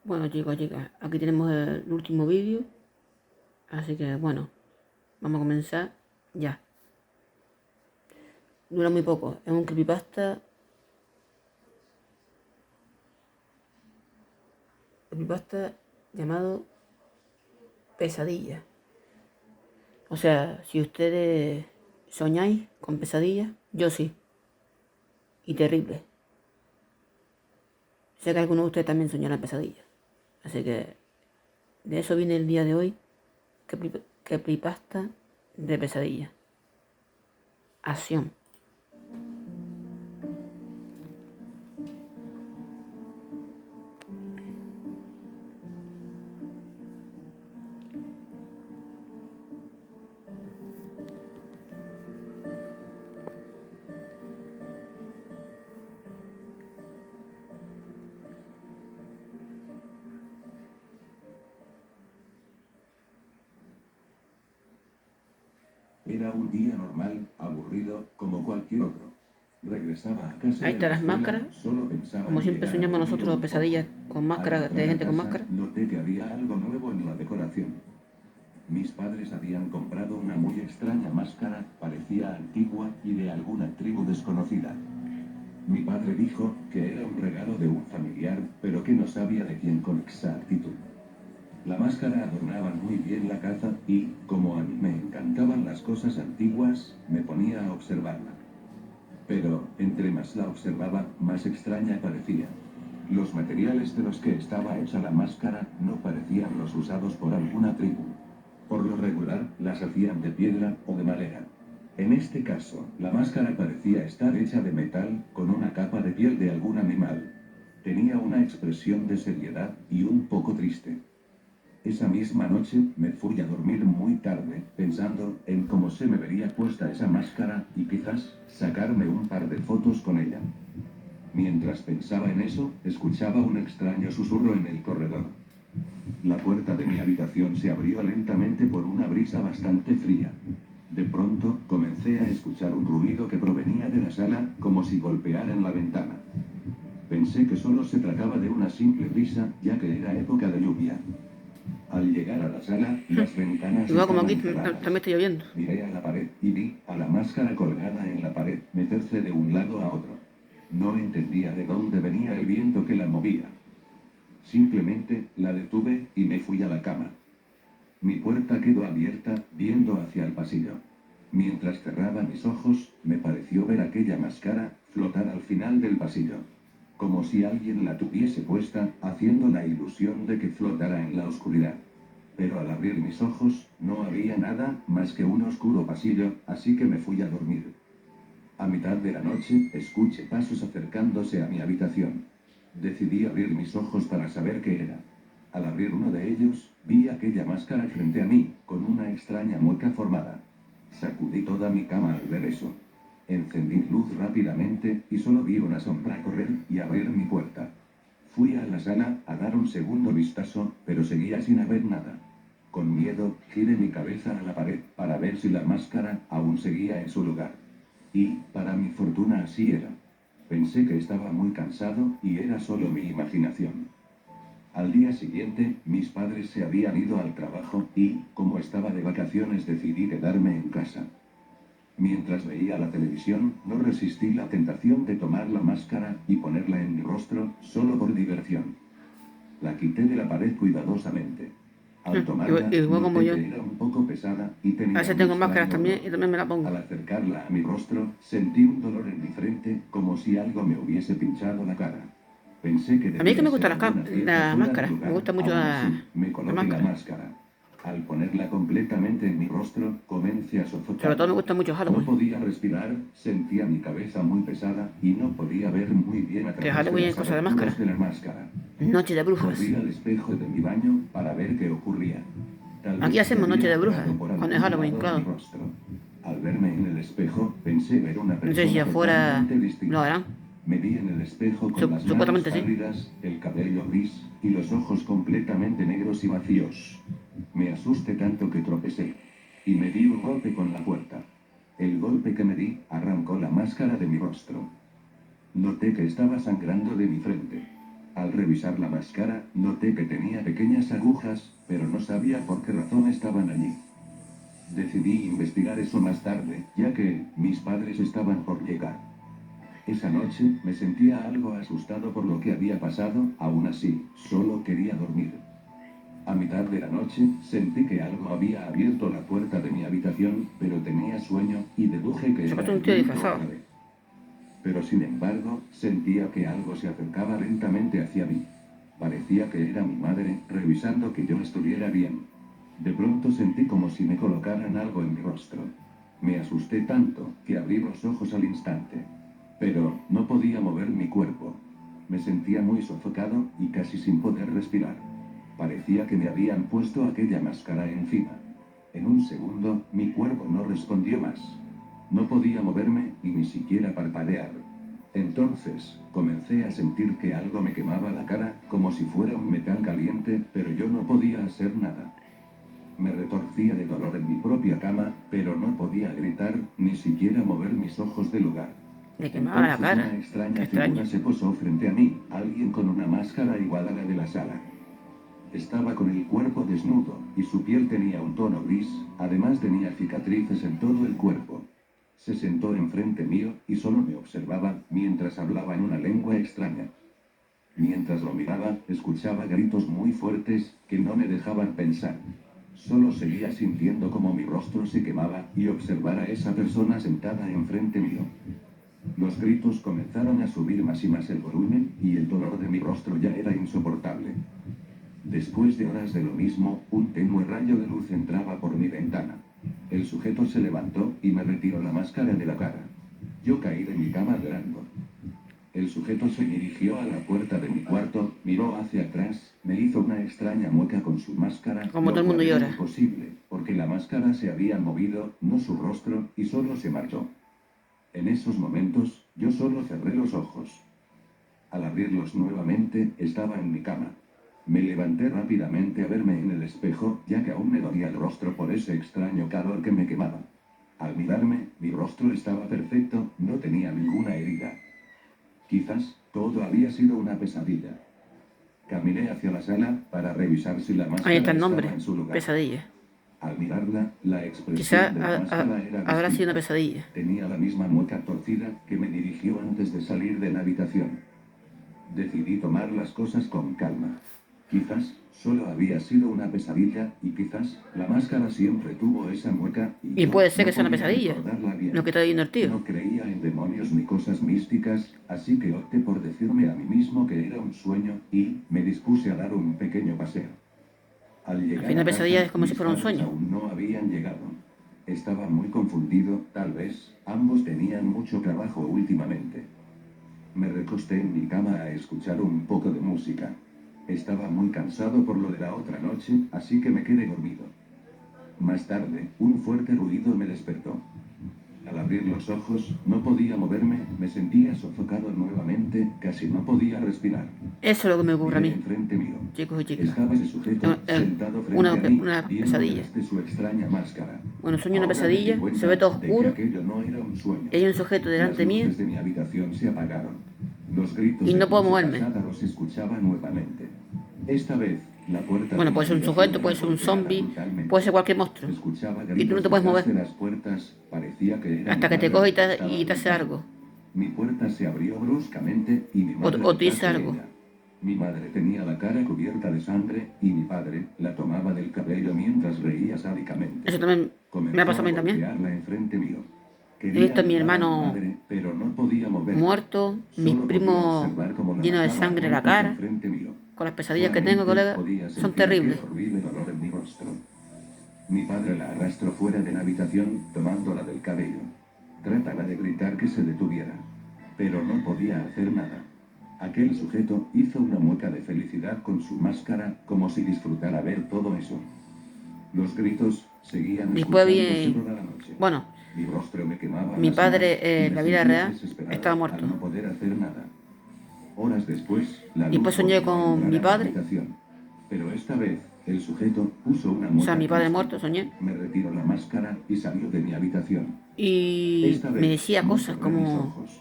Bueno, chicos, chicas, aquí tenemos el último vídeo. Así que bueno, vamos a comenzar ya. Dura muy poco, es un creepypasta llamado Pesadilla. O sea, si ustedes soñáis con pesadillas, yo sí. Y terrible. Sé que algunos de ustedes también soñarán pesadillas. Así que de eso viene el día de hoy. Creepypasta de pesadilla. Acción. Era un día normal, aburrido, como cualquier otro. Regresaba a casa Ahí de están la las escuela, máscaras. solo pensaba Como en siempre llegar a soñamos dormir nosotros un poco. pesadillas con Al máscara, de entrar a gente con casa, máscara. noté que había algo nuevo en la decoración. Mis padres habían comprado una muy extraña máscara, parecía antigua y de alguna tribu desconocida. Mi padre dijo que era un regalo de un familiar, pero que no sabía de quién con exactitud. La máscara adornaba muy bien la caza y, como a mí me encantaban las cosas antiguas, me ponía a observarla. Pero, entre más la observaba, más extraña parecía. Los materiales de los que estaba hecha la máscara no parecían los usados por alguna tribu. Por lo regular, las hacían de piedra o de madera. En este caso, la máscara parecía estar hecha de metal, con una capa de piel de algún animal. Tenía una expresión de seriedad y un poco triste. Esa misma noche me fui a dormir muy tarde, pensando en cómo se me vería puesta esa máscara y quizás sacarme un par de fotos con ella. Mientras pensaba en eso, escuchaba un extraño susurro en el corredor. La puerta de mi habitación se abrió lentamente por una brisa bastante fría. De pronto, comencé a escuchar un ruido que provenía de la sala, como si golpearan la ventana. Pensé que solo se trataba de una simple brisa, ya que era época de lluvia. Al llegar a la sala, las ventanas Igual como aquí estaban cerradas. también está lloviendo. Miré a la pared y vi a la máscara colgada en la pared meterse de un lado a otro. No entendía de dónde venía el viento que la movía. Simplemente la detuve y me fui a la cama. Mi puerta quedó abierta, viendo hacia el pasillo. Mientras cerraba mis ojos, me pareció ver aquella máscara flotar al final del pasillo. Como si alguien la tuviese puesta, haciendo la ilusión de que flotara en la oscuridad. Pero al abrir mis ojos, no había nada más que un oscuro pasillo, así que me fui a dormir. A mitad de la noche, escuché pasos acercándose a mi habitación. Decidí abrir mis ojos para saber qué era. Al abrir uno de ellos, vi aquella máscara frente a mí, con una extraña mueca formada. Sacudí toda mi cama al ver eso. Encendí luz rápidamente y solo vi una sombra correr y abrir mi puerta. Fui a la sala a dar un segundo vistazo, pero seguía sin haber nada. Con miedo, giré mi cabeza a la pared para ver si la máscara aún seguía en su lugar. Y, para mi fortuna, así era. Pensé que estaba muy cansado y era solo mi imaginación. Al día siguiente, mis padres se habían ido al trabajo y, como estaba de vacaciones, decidí quedarme en casa. Mientras veía la televisión, no resistí la tentación de tomar la máscara y ponerla en mi rostro, solo por diversión. La quité de la pared cuidadosamente. Al tomarla, Igual como noté yo. que era un poco pesada y A tenía veces un tengo máscaras extraño también olor. y también me la pongo. Al acercarla a mi rostro, sentí un dolor en mi frente, como si algo me hubiese pinchado la cara. Pensé que A mí es que debía me gusta ser alguna pieza la fuera de máscara. Me lugar, gusta mucho aún así, me la coloqué la máscara. máscara. Al ponerla completamente en mi rostro, comencé a Sobre todo me sofocarme. gusta mucho No Halloween. podía respirar, sentía mi cabeza muy pesada y no podía ver muy bien a Que través de Halloween es las cosa de aberturas máscara. de la máscara. Noche de brujas. Corrí al espejo de mi baño para ver qué ocurría. Tal Aquí vez se hacemos noche había de brujas. apurado por Cuando es algún Halloween, lado de mi claro. rostro. Al verme en el espejo, pensé ver una No sé si persona afuera totalmente lo distinta. harán. Me vi en el espejo con las manos Supuestamente sí. pálidas, el cabello gris y los ojos completamente negros y vacíos. Me asusté tanto que tropecé y me di un golpe con la puerta. El golpe que me di arrancó la máscara de mi rostro. Noté que estaba sangrando de mi frente. Al revisar la máscara, noté que tenía pequeñas agujas, pero no sabía por qué razón estaban allí. Decidí investigar eso más tarde, ya que mis padres estaban por llegar. Esa noche me sentía algo asustado por lo que había pasado, aún así, solo quería dormir. A mitad de la noche, sentí que algo había abierto la puerta de mi habitación, pero tenía sueño y deduje que Se ha era puesto el un tío viento disfrazado. árabe. Pero sin embargo, sentía que algo se acercaba lentamente hacia mí. Parecía que era mi madre, revisando que yo estuviera bien. De pronto sentí como si me colocaran algo en mi rostro. Me asusté tanto que abrí los ojos al instante. Pero no podía mover mi cuerpo. Me sentía muy sofocado y casi sin poder respirar. Parecía que me habían puesto aquella máscara encima. En un segundo, mi cuerpo no respondió más. No podía moverme y ni siquiera parpadear. Entonces, comencé a sentir que algo me quemaba la cara, como si fuera un metal caliente, pero yo no podía hacer nada. Me retorcía de dolor en mi propia cama, pero no podía gritar, ni siquiera mover mis ojos del lugar. Le quemaba la Entonces una cara. Qué extraña extraño. figura se posó frente a mí, alguien con una máscara igual a la de la sala. Estaba con el cuerpo desnudo, y su piel tenía un tono gris, además tenía cicatrices en todo el cuerpo. Se sentó enfrente mío y solo me observaba mientras hablaba en una lengua extraña. Mientras lo miraba, escuchaba gritos muy fuertes que no me dejaban pensar. Solo seguía sintiendo como mi rostro se quemaba y observar a esa persona sentada enfrente mío. Los gritos comenzaron a subir más y más el volumen y el dolor de mi rostro ya era insoportable. Después de horas de lo mismo, un tenue rayo de luz entraba por mi ventana. El sujeto se levantó y me retiró la máscara de la cara. Yo caí de mi cama llorando. El sujeto se dirigió a la puerta de mi cuarto, miró hacia atrás, me hizo una extraña mueca con su máscara, Como todo lo el mundo cual era llora. imposible, porque la máscara se había movido, no su rostro, y solo se marchó. En esos momentos, yo solo cerré los ojos. Al abrirlos nuevamente, estaba en mi cama. Me levanté rápidamente a verme en el espejo, ya que aún me dolía el rostro por ese extraño calor que me quemaba. Al mirarme, mi rostro estaba perfecto, no tenía ninguna herida. Quizás todo había sido una pesadilla. Caminé hacia la sala para revisar si la Ahí máscara está el estaba nombre. en su lugar. Pesadilla. Al mirarla, la Quizá expresión de la máscara era habrá sido una distinta. pesadilla. Tenía la misma mueca torcida que me dirigió antes de salir de la habitación. Decidí tomar las cosas con calma. Quizás solo había sido una pesadilla y quizás la máscara siempre tuvo esa mueca y Y yo puede ser no que sea una podía pesadilla. recordarla bien. Lo que está diciendo el tío. No creía en demonios ni cosas místicas, así que opté por decirme a mí mismo que era un sueño y me dispuse a dar un pequeño paseo. Al Al llegar fin la a casa, pesadilla es como si mis fuera un padres sueño. aún no habían llegado. Estaba muy confundido, tal vez, ambos tenían mucho trabajo últimamente. Me recosté en mi cama a escuchar un poco de música. Estaba muy cansado por lo de la otra noche, así que me quedé dormido. Más tarde, un fuerte ruido me despertó. Al abrir los ojos, no podía moverme, me sentía sofocado nuevamente, casi no podía respirar. Eso es lo que me ocurre a Miré mí, enfrente mío. chicos y chicas. Estaba ese sujeto sentado frente a mí, Una viéndome pesadilla. desde su extraña máscara. Bueno, sueño una Ahora me di pesadilla, se ve cuenta todo de que oscuro, aquello no era un sueño. y hay un sujeto Las delante mía luces de mi habitación se apagaron. Los gritos y de no puedo música moverme. pasada los escuchaba nuevamente. Esta vez, la puerta de Bueno, mi puede ser un habitación sujeto, era puede ser un golpeada zombie, brutalmente. puede ser cualquier monstruo. Escuchaba Y tú no gritos te puedes detrás de mover las puertas, parecía que era mi hasta que te madre coge la que estaba y te hace gritando. algo. Mi puerta se abrió bruscamente y mi madre O te detrás dice de algo. ella. Mi madre tenía la cara cubierta de sangre y mi padre la tomaba del cabello mientras reía sádicamente. Eso también me ha Comenzó pasado a a mí también. golpearla enfrente mío. He Quería visto a mi ayudar a mi hermano madre, pero no podía moverme. muerto, mis Solo podía primos observar cómo la llenos de mataba a sangre en la golpes cara. enfrente mío. Con las pesadillas que tengo, Solamente colega, podía son sentir aquel terribles. horrible dolor en mi rostro. Mi padre la arrastró fuera de la habitación, tomándola del cabello. Trataba de gritar que se detuviera, pero no podía hacer nada. Aquel sujeto hizo una mueca de felicidad con su máscara, como si disfrutara ver todo eso. Los gritos seguían Después escuchándose vi, toda la noche. bueno, Mi rostro me quemaba mi más y más, padre y en me la vida sentía real desesperado estaba muerto. al no poder hacer nada. Horas después, la Y luz después soñé volvió a con entrar mi a mi padre, habitación. Pero esta vez, el sujeto puso una o sea, mueca mi padre triste. muerto, soñé. Me retiró la máscara y salió de mi habitación. Y Esta me vez, decía no cosas cerré mis como, ojos.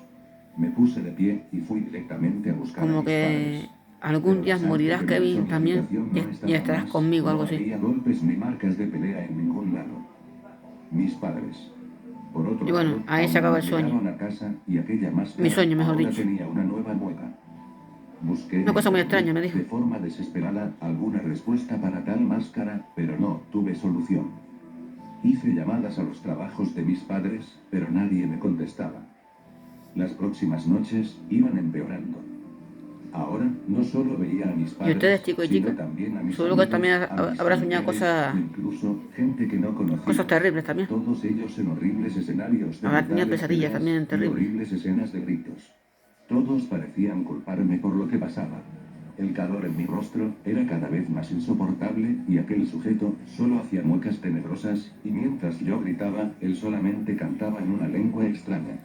Me puse de pie y fui directamente a buscar a como mis padres. que Algún Pero día la sangre morirás, que Kevin, manchó mi también, habitación no y estaba estarás más, conmigo, algo no así. había golpes ni marcas de pelea en ningún lado. Mis padres. Por otro Y bueno, lado, ahí se aún acaba no el sueño. llegaron a casa y aquella Mi máscara sueño, mejor ahora dicho. tenía una nueva mueca. Busqué en Una cosa muy internet extraña, me dijo. de forma desesperada alguna respuesta para tal máscara, pero no tuve solución. Hice llamadas a los trabajos de mis padres, pero nadie me contestaba. Las próximas noches iban empeorando. Ahora no solo veía a mis Y ustedes, padres, chicos y sino chicas, también a mis seguro que también amigos, a mis habrá soñado familiares, cosas, incluso gente que no conocía. terribles también. Todos ellos en horribles escenarios de Habrá tenido brutales pesadillas peleas también y terribles. horribles escenas de gritos. Todos parecían culparme por lo que pasaba. El calor en mi rostro era cada vez más insoportable y aquel sujeto solo hacía muecas tenebrosas y mientras yo gritaba, él solamente cantaba en una lengua extraña.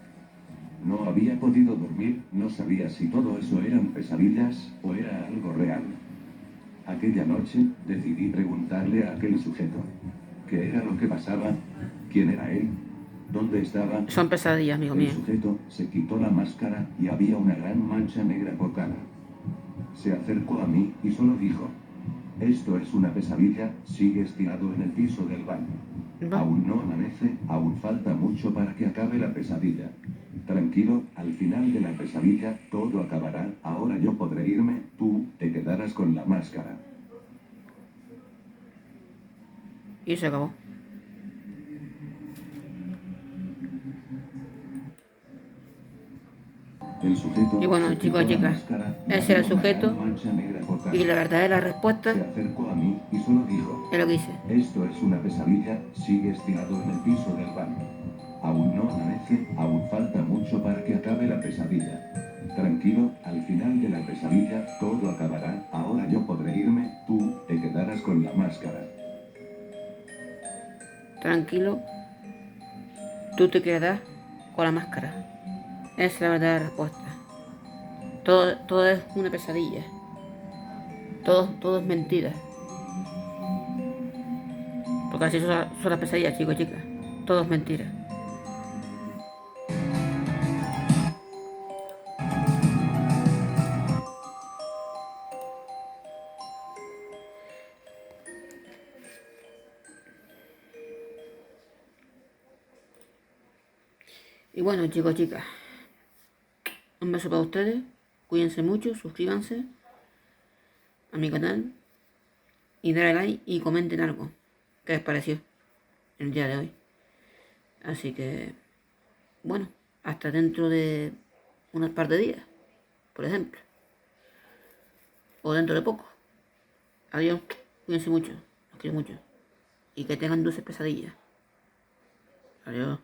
No había podido dormir, no sabía si todo eso eran pesadillas o era algo real. Aquella noche decidí preguntarle a aquel sujeto qué era lo que pasaba, quién era él, dónde estaba. Son pesadillas, amigo El mío. sujeto se quitó la máscara y había una gran mancha negra por cara. Se acercó a mí y solo dijo, esto es una pesadilla, sigue estirado en el piso del baño. Va. Aún no amanece, aún falta mucho para que acabe la pesadilla. Tranquilo, al final de la pesadilla todo acabará, ahora yo podré irme, tú te quedarás con la máscara. Y se acabó. El sujeto Y bueno, se chicos y quitó la chicas, máscara y ese era había el una gran sujeto. mancha negra por cara. Y la verdadera respuesta Se acercó a mí y solo dijo, es lo que hice. esto es una pesadilla, sigue estirado en el piso del baño. Aún no amanece, aún falta mucho para que acabe la pesadilla. Tranquilo, al final de la pesadilla todo acabará, ahora yo podré irme, tú te quedarás con la máscara. Tranquilo, tú te quedas con la máscara. Esa es la verdadera respuesta. Todo es una pesadilla. Todo es mentira. Porque así son las pesadillas, chicos y chicas. Todo es mentira. Y bueno, chicos y chicas, un beso para ustedes. Cuídense mucho, suscríbanse a mi canal y dale like y comenten algo. ¿Qué les pareció el día de hoy? Así que, bueno, hasta dentro de unas par de días, por ejemplo. O dentro de poco. Adiós. Cuídense mucho. Los quiero mucho. Y que tengan dulces pesadillas. Adiós.